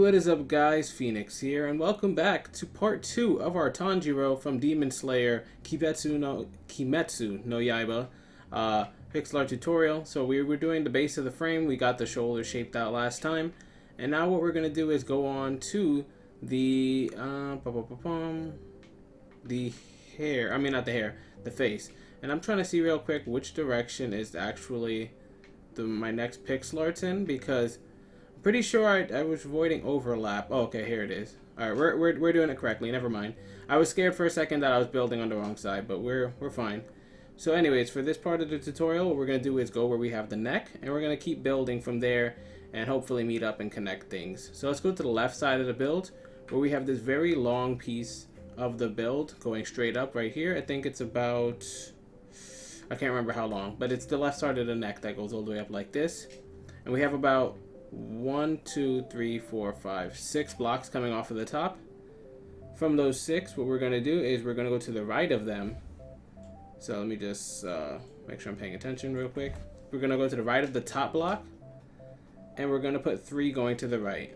what is up guys, Phoenix here, and welcome back to part 2 of our Tanjiro from Demon Slayer Kimetsu no Yaiba pixel art tutorial. So we were doing the base of the frame, we got the shoulder shaped out last time, and now what we're going to do is go on to the hair, not the hair, the face. And I'm trying to see real quick which direction is actually my next pixel art's in, because I'm pretty sure I was avoiding overlap. Oh, okay, here it is. All right, we're doing it correctly. Never mind. I was scared for a second that I was building on the wrong side, but we're fine. So anyways, for this part of the tutorial, what we're going to do is go where we have the neck, and we're going to keep building from there and hopefully meet up and connect things. So let's go to the left side of the build, where we have this very long piece of the build going straight up right here. I think it's about, I can't remember how long, but it's the left side of the neck that goes all the way up like this. And we have about 1, 2, 3, 4, 5, 6 blocks coming off of the top. From those 6, what we're going to do is we're going to go to the right of them. So let me just make sure I'm paying attention real quick. We're going to go to the right of the top block, and we're going to put 3 going to the right.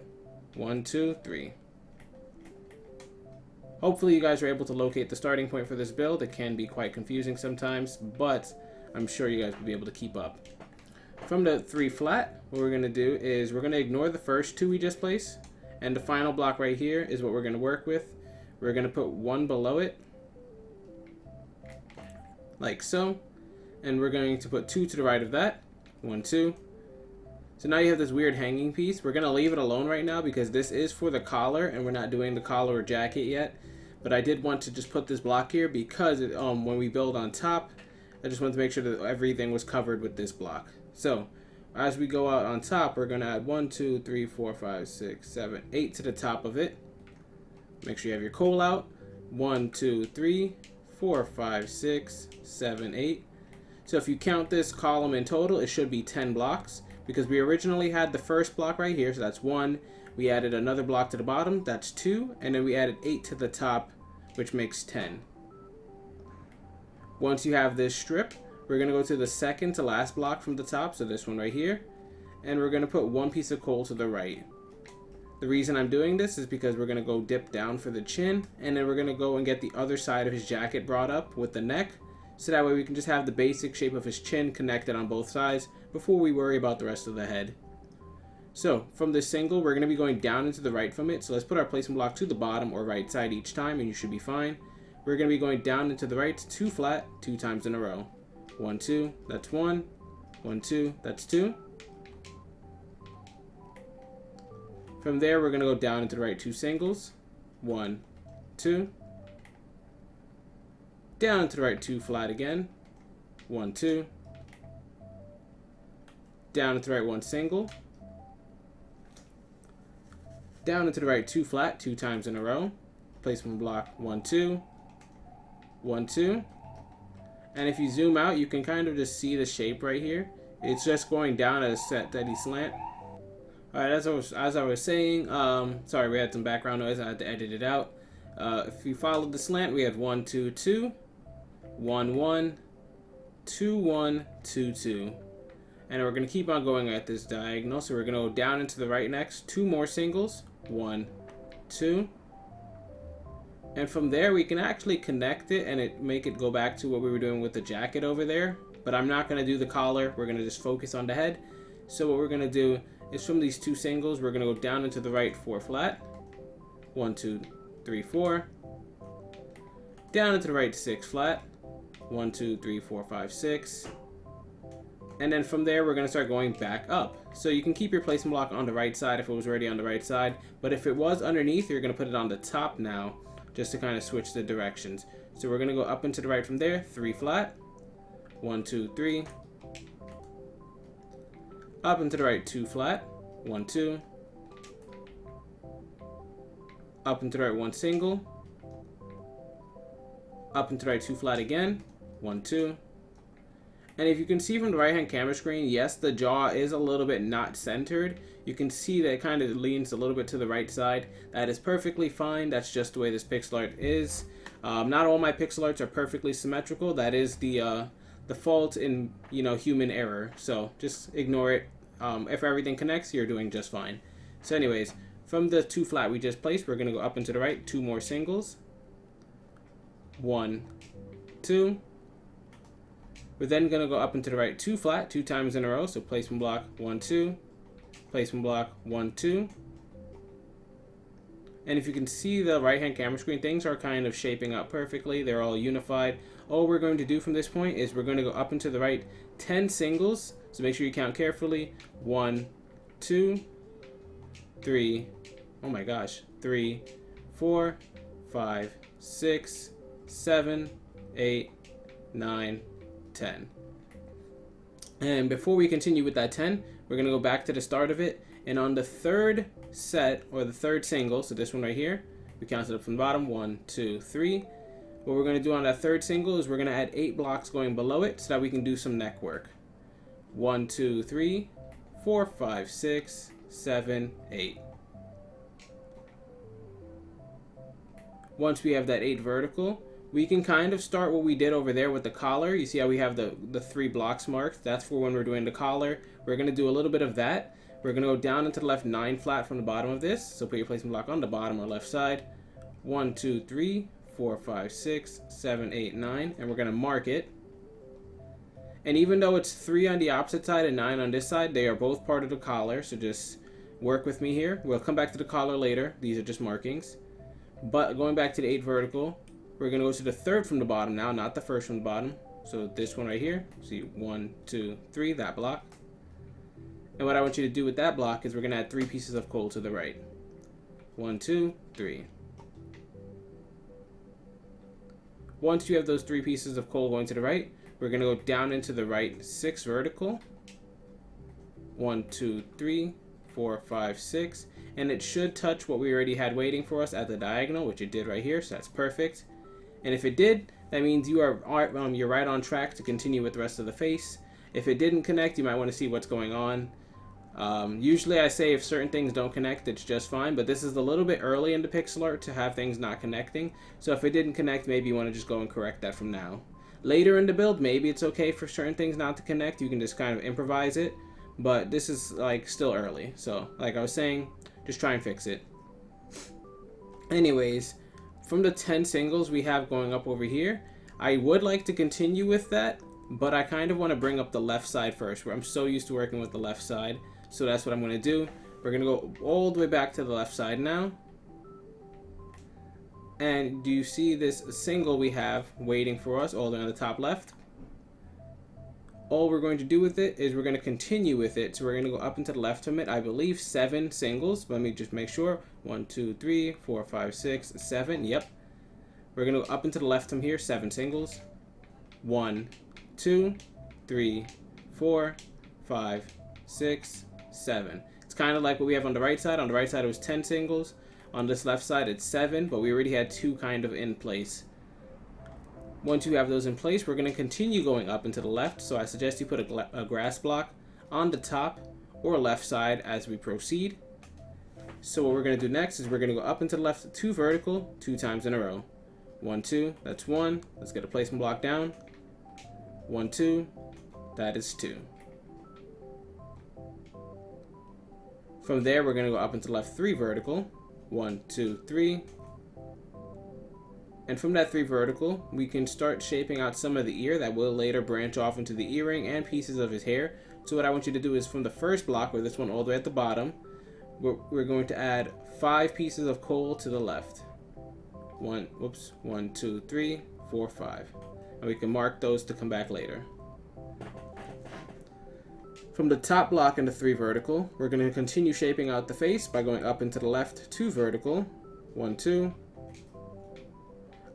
1, 2, 3. Hopefully you guys are able to locate the starting point for this build. It can be quite confusing sometimes, but I'm sure you guys will be able to keep up. From the 3 flat, what we're going to do is we're going to ignore the first 2 we just placed, and the final block right here is what we're going to work with. We're going to put 1 below it, like so, and we're going to put 2 to the right of that. 1, 2. So now you have this weird hanging piece. We're going to leave it alone right now because this is for the collar, and we're not doing the collar or jacket yet. But I did want to just put this block here because when we build on top, I just wanted to make sure that everything was covered with this block. So as we go out on top, we're going to add 1, 2, 3, 4, 5, 6, 7, 8 to the top of it. Make sure you have your coal out. 1, 2, 3, 4, 5, 6, 7, 8. So if you count this column in total, it should be 10 blocks, because we originally had the first block right here, so that's 1. We added another block to the bottom, that's 2, and then we added 8 to the top, which makes 10. Once you have this strip, we're going to go to the second to last block from the top, so this one right here, and we're going to put 1 piece of coal to the right. The reason I'm doing this is because we're going to go dip down for the chin, and then we're going to go and get the other side of his jacket brought up with the neck, so that way we can just have the basic shape of his chin connected on both sides before we worry about the rest of the head. So from this single, we're going to be going down and to the right from it, so let's put our placement block to the bottom or right side each time, and you should be fine. We're going to be going down and to the right, 2 flat, 2 times in a row. 1, 2, that's 1. 1, 2, that's 2. From there, we're going to go down and to the right 2 singles. 1, 2. Down and to the right 2 flat again. 1, 2. Down and to the right 1 single. Down and to the right 2 flat, 2 times in a row. Placement block 1, 2. 1, 2. And if you zoom out, you can kind of just see the shape right here. It's just going down at a steady slant. Alright, as I was saying, sorry, we had some background noise. I had to edit it out. If you follow the slant, we have 1, 2, 2. 1, 1. 2, 1, 2, 2. And we're going to keep on going at this diagonal. So we're going to go down into the right next. 2 more singles. 1, 2. And from there, we can actually connect it and make it go back to what we were doing with the jacket over there. But I'm not going to do the collar. We're going to just focus on the head. So what we're going to do is from these 2 singles, we're going to go down into the right 4 flat. 1, 2, 3, 4. Down into the right 6 flat. 1, 2, 3, 4, 5, 6. And then from there, we're going to start going back up. So you can keep your placement block on the right side if it was already on the right side. But if it was underneath, you're going to put it on the top now, just to kind of switch the directions. So we're going to go up and to the right from there, 3 flat. 1, 2, 3. Up and to the right 2 flat. 1, 2. Up and to the right 1 single. Up and to the right 2 flat again. 1, 2. And if you can see from the right hand camera screen, yes, the jaw is a little bit not centered. You can see that it kind of leans a little bit to the right side. That is perfectly fine. That's just the way this pixel art is. Not all my pixel arts are perfectly symmetrical. That is the fault in, human error. So just ignore it. If everything connects, you're doing just fine. So anyways, From the 2 flat we just placed, we're going to go up and to the right, 2 more singles. 1, 2. We're then going to go up and to the right 2 flat, 2 times in a row. So placement block 1, 2. Placement block 1, 2. And if you can see the right hand camera screen, things are kind of shaping up perfectly. They're all unified. All we're going to do from this point is we're going to go up and to the right 10 singles. So make sure you count carefully. 1, 2, 3. Oh my gosh. 3, 4, 5, 6, 7, 8, 9, 10. And before we continue with that 10, we're going to go back to the start of it. And on the third set, or the third single, so this one right here, we count it up from the bottom. 1, 2, 3. What we're going to do on that third single is we're going to add 8 blocks going below it so that we can do some neck work. 1, 2, 3, 4, 5, 6, 7, 8. Once we have that 8 vertical, we can kind of start what we did over there with the collar. You see how we have the 3 blocks marked? That's for when we're doing the collar. We're going to do a little bit of that. We're going to go down into the left 9 flat from the bottom of this. So put your placement block on the bottom or left side. 1, 2, 3, 4, 5, 6, 7, 8, 9. And we're going to mark it. And even though it's 3 on the opposite side and 9 on this side, they are both part of the collar. So just work with me here. We'll come back to the collar later. These are just markings. But going back to the 8 vertical, we're going to go to the third from the bottom now, not the first from the bottom. So this one right here. See, 1, 2, 3, that block. And what I want you to do with that block is we're going to add 3 pieces of coal to the right. 1, 2, 3. Once you have those 3 pieces of coal going to the right, we're going to go down into the right 6 vertical. 1, 2, 3, 4, 5, 6. And it should touch what we already had waiting for us at the diagonal, which it did right here, so that's perfect. And if it did, that means you're right on track to continue with the rest of the face. If it didn't connect, you might want to see what's going on. Usually I say if certain things don't connect, it's just fine, but this is a little bit early in the pixel art to have things not connecting. So if it didn't connect, maybe you want to just go and correct that from now. Later in the build, maybe it's okay for certain things not to connect. You can just kind of improvise it, but this is like still early. So like I was saying, just try and fix it. Anyways, from the 10 singles we have going up over here, I would like to continue with that, but I kind of want to bring up the left side first, where I'm so used to working with the left side. So that's what I'm going to do. We're going to go all the way back to the left side now. And do you see this single we have waiting for us all the way on the top left? All we're going to do with it is we're going to continue with it. So we're going to go up into the left from it. I believe 7 singles. Let me just make sure. 1, 2, 3, 4, 5, 6, 7. Yep. We're going to go up into the left from here. 7 singles. 1, 2, 3, 4, 5, 6, 7. It's kind of like what we have on the right side. On the right side it was 10 singles. On this left side it's 7, but we already had 2 kind of in place. Once you have those in place, we're going to continue going up into the left. So I suggest you put a grass block on the top or left side as we proceed. So what we're going to do next is we're going to go up into the left 2 vertical 2 times in a row. 1, 2, that's 1. Let's get a placement block down. 1, 2, that is 2. From there, we're going to go up into the left 3 vertical. 1, 2, 3. And from that 3 vertical, we can start shaping out some of the ear that will later branch off into the earring and pieces of his hair. So what I want you to do is from the first block, or this one all the way at the bottom, we're going to add 5 pieces of coal to the left. 1, 2, 3, 4, 5. And we can mark those to come back later. From the top block in the 3 vertical, we're going to continue shaping out the face by going up into the left 2 vertical. 1, 2.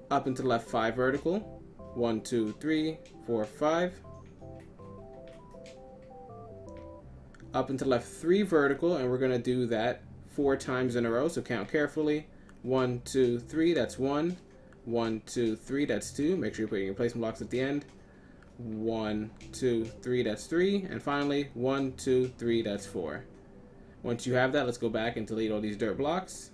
Up into the left 5 vertical. 1, 2, 3, 4, 5. Up into the left 3 vertical, and we're going to do that 4 times in a row, so count carefully. 1, 2, 3, that's 1. 1, 2, 3, that's 2. Make sure you're putting your placement blocks at the end. 1, 2, 3, that's 3. And finally, 1, 2, 3, that's 4. Once you have that, let's go back and delete all these dirt blocks.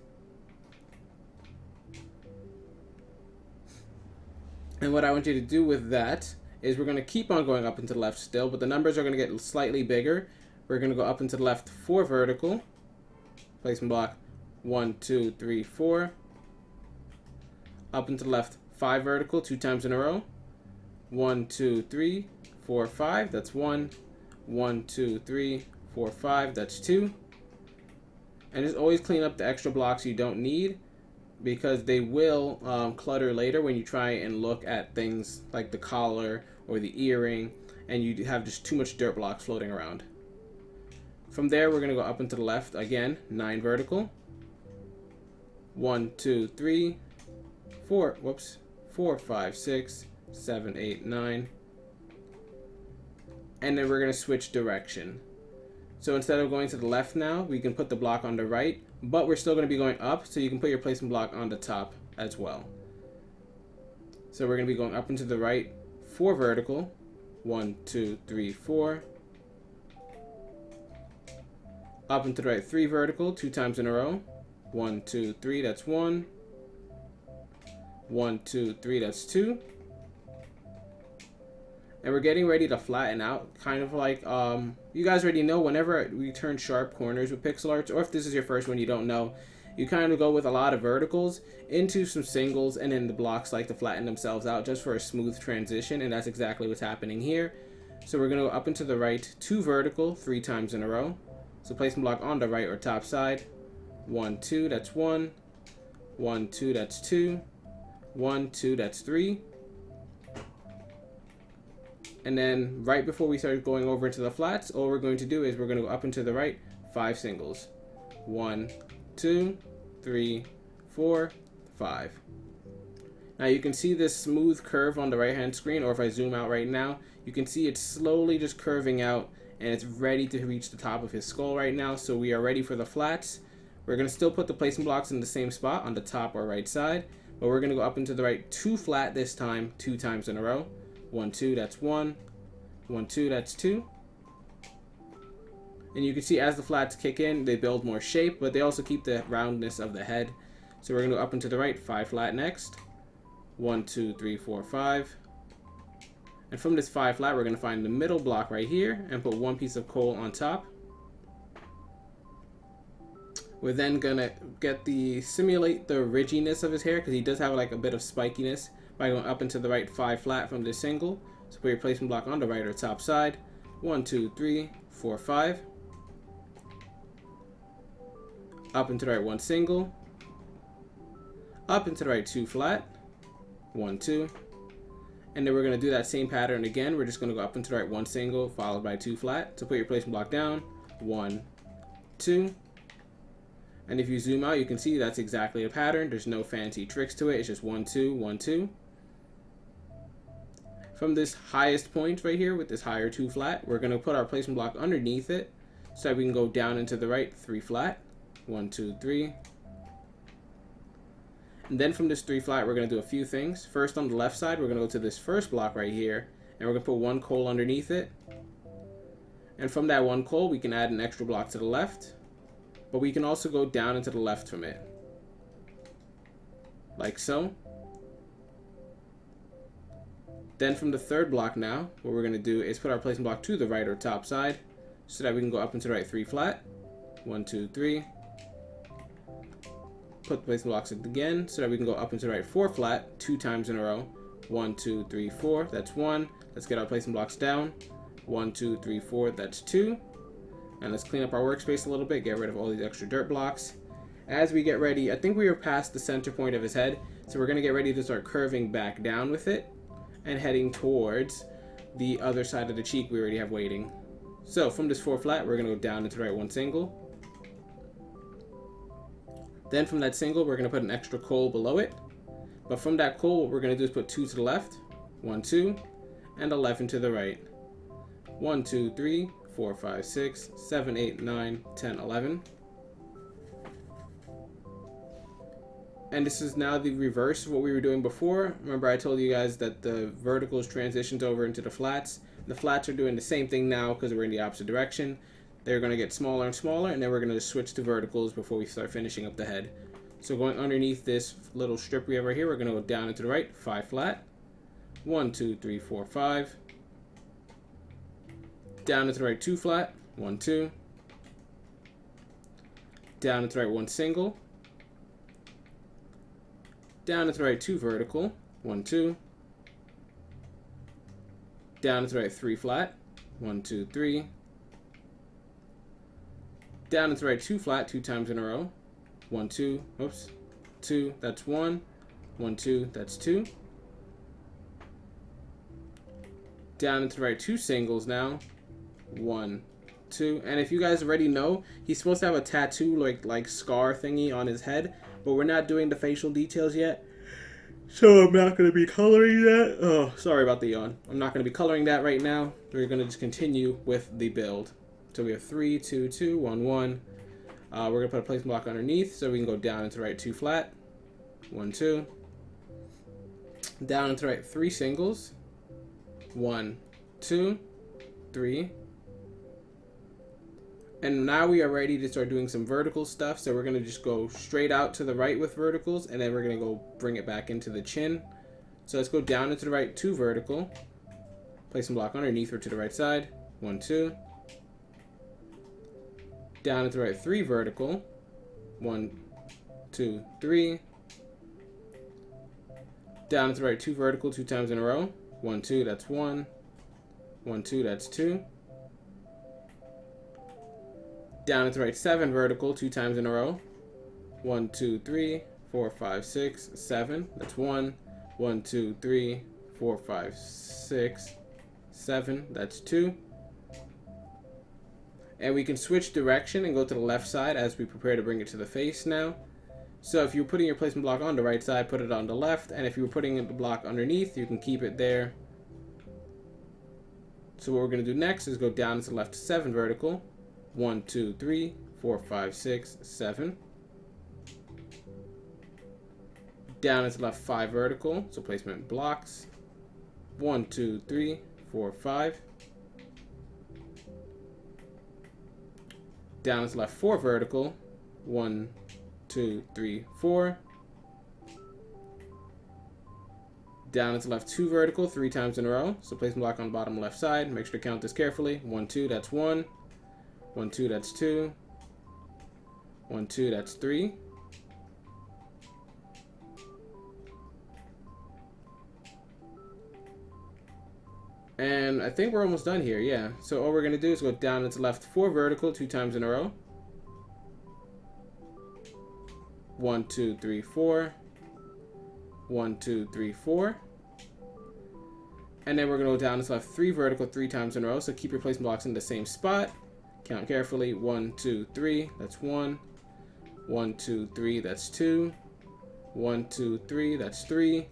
And what I want you to do with that is we're going to keep on going up into the left still, but the numbers are going to get slightly bigger. We're going to go up into the left 4 vertical. Placement block 1, 2, 3, 4. Up and to the left, 5 vertical, 2 times in a row. 1, 2, 3, 4, 5. That's 1. 1, 2, 3, 4, 5. That's 2. And just always clean up the extra blocks you don't need, because they will clutter later when you try and look at things like the collar or the earring, and you have just too much dirt blocks floating around. From there, we're going to go up and to the left again, 9 vertical. 1, 2, 3, 4. Whoops. 4, 5, 6, 7, 8, 9. And then we're going to switch direction. So instead of going to the left now, we can put the block on the right, but we're still going to be going up, so you can put your placement block on the top as well. So we're going to be going up and to the right, 4 vertical. 1, 2, 3, 4. Up and to the right, 3 vertical, 2 times in a row. 1, 2, 3, that's 1. 1, 2, 3, that's 2. And we're getting ready to flatten out, kind of like, you guys already know, whenever we turn sharp corners with pixel arts, or if this is your first one you don't know, you kind of go with a lot of verticals into some singles, and then the blocks like to flatten themselves out just for a smooth transition, and that's exactly what's happening here. So we're going to go up and to the right, 2 vertical, 3 times in a row. So placement block on the right or top side. 1, 2, that's 1. 1, 2, that's 2. 1, 2, that's 3. And then right before we start going over into the flats, all we're going to do is we're going to go up and to the right, 5 singles. 1, 2, 3, 4, 5. Now you can see this smooth curve on the right hand screen, or if I zoom out right now, you can see it's slowly just curving out, and it's ready to reach the top of his skull right now. So we are ready for the flats. We're going to still put the placement blocks in the same spot on the top or right side, but we're going to go up and to the right, 2 flat this time, 2 times in a row. 1, 2, that's 1. 1, 2, that's 2. And you can see as the flats kick in, they build more shape, but they also keep the roundness of the head. So we're going to go up and to the right, 5 flat next. 1, 2, 3, 4, 5. And from this 5 flat, we're going to find the middle block right here and put 1 piece of coal on top. We're then going to simulate the ridginess of his hair, because he does have like a bit of spikiness, by going up and to the right, 5 flat from this single. So put your placement block on the right or top side. 1, 2, 3, 4, 5. Up and to the right, 1 single. Up and to the right, 2 flat. 1, 2. And then we're going to do that same pattern again. We're just going to go up and to the right, 1 single, followed by 2 flat. So put your placement block down. 1, 2. And if you zoom out, you can see that's exactly the pattern. There's no fancy tricks to it. It's just 1, 2, 1, 2. From this highest point right here with this higher 2 flat, we're going to put our placement block underneath it so that we can go down and to the right, 3 flat. 1, 2, 3. And then from this 3 flat, we're going to do a few things. First, on the left side, we're going to go to this first block right here, and we're going to put 1 coal underneath it. And from that 1 coal, we can add an extra block to the left, but we can also go down and to the left from it, like so. Then from the third block now, what we're going to do is put our placement block to the right or top side so that we can go up and to the right, 3 flat. 1, 2, 3. Put the placement blocks again so that we can go up and to the right, 4 flat, 2 times in a row. 1, 2, 3, 4. That's 1. Let's get our placement blocks down. 1, 2, 3, 4. That's 2. And let's clean up our workspace a little bit, get rid of all these extra dirt blocks. As we get ready, I think we are past the center point of his head, so we're going to get ready to start curving back down with it and heading towards the other side of the cheek we already have waiting. So from this 4 flat, we're going to go down into the right, 1 single. Then from that single, we're going to put an extra coal below it. But from that coal, what we're going to do is put 2 to the left, 1, 2, and 11 to the right. 1, 2, 3, 4, 5, 6, 7, 8, 9, 10, 11. And this is now the reverse of what we were doing before. Remember, I told you guys that the verticals transitioned over into the flats. The flats are doing the same thing now because we're in the opposite direction. They're going to get smaller and smaller, and then we're going to switch to verticals before we start finishing up the head. So going underneath this little strip we have right here, we're going to go down and to the right, 5 flat. 1, 2, 3, 4, 5. Down and to the right, 2 flat. 1, 2. Down and to the right, 1 single. Down and to the right 2 vertical, 1, 2. Down and to the right 3 flat, 1, 2, 3. Down and to the right 2 flat 2 times in a row, 1, 2, oops, 2, that's 1, 1, 2, that's 2. Down into the right 2 singles now, 1, 2. And if you guys already know, he's supposed to have a tattoo like scar thingy on his head, but we're not doing the facial details yet, so I'm not going to be coloring that. Oh, sorry about the yawn. I'm not going to be coloring that right now. We're going to just continue with the build. So we have 3, 2, 2, 1, 1. We're going to put a placement block underneath so we can go down into the right 2 flat, 1, 2. Down into the right 3 singles, 1, 2, 3. And now we are ready to start doing some vertical stuff. So we're going to just go straight out to the right with verticals, and then we're going to go bring it back into the chin. So let's go down into the right 2 vertical. Place some block underneath or to the right side. 1, 2. Down into the right 3 vertical. 1, 2, 3. Down into the right 2 vertical 2 times in a row. 1, 2, that's 1. 1, 2, that's 2. Down into the right 7 vertical 2 times in a row. 1, 2, 3, 4, 5, 6, 7. That's 1. 1, 2, 3, 4, 5, 6, 7. That's 2. And we can switch direction and go to the left side as we prepare to bring it to the face now. So if you're putting your placement block on the right side, put it on the left. And if you were putting the block underneath, you can keep it there. So what we're going to do next is go down to the left 7 vertical. 1, 2, 3, 4, 5, 6, 7. Down into left 5 vertical, so placement blocks. 1, 2, 3, 4, 5. Down into left 4 vertical. 1, 2, 3, 4. Down into left 2 vertical 3 times in a row. So placement block on the bottom left side. Make sure to count this carefully. 1, 2, that's 1. 1, 2, that's 2. 1, 2, that's 3. And I think we're almost done here, yeah. So all we're going to do is go down into left 4 vertical 2 times in a row. 1, 2, 3, 4. 1, 2, 3, 4. And then we're going to go down into left 3 vertical 3 times in a row. So keep your placement blocks in the same spot. Count carefully. 1, 2, 3. That's 1. 1, 2, 3. That's 2. 1, 2, 3. That's 3.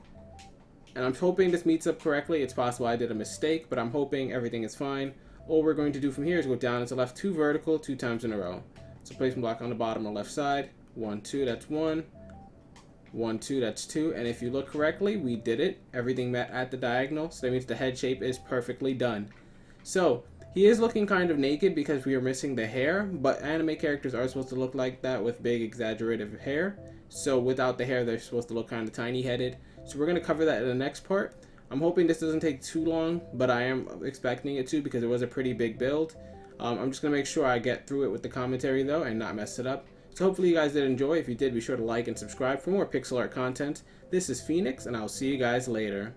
And I'm hoping this meets up correctly. It's possible I did a mistake, but I'm hoping everything is fine. All we're going to do from here is go down into left 2 vertical 2 times in a row. So placement block on the bottom on the left side. 1, 2. That's 1. 1, 2. That's 2. And if you look correctly, we did it. Everything met at the diagonal. So that means the head shape is perfectly done. So he is looking kind of naked because we are missing the hair, but anime characters are supposed to look like that with big exaggerated hair. So without the hair, they're supposed to look kind of tiny-headed. So we're going to cover that in the next part. I'm hoping this doesn't take too long, but I am expecting it to because it was a pretty big build. I'm just going to make sure I get through it with the commentary though and not mess it up. So hopefully you guys did enjoy. If you did, be sure to like and subscribe for more pixel art content. This is Phoenix, and I'll see you guys later.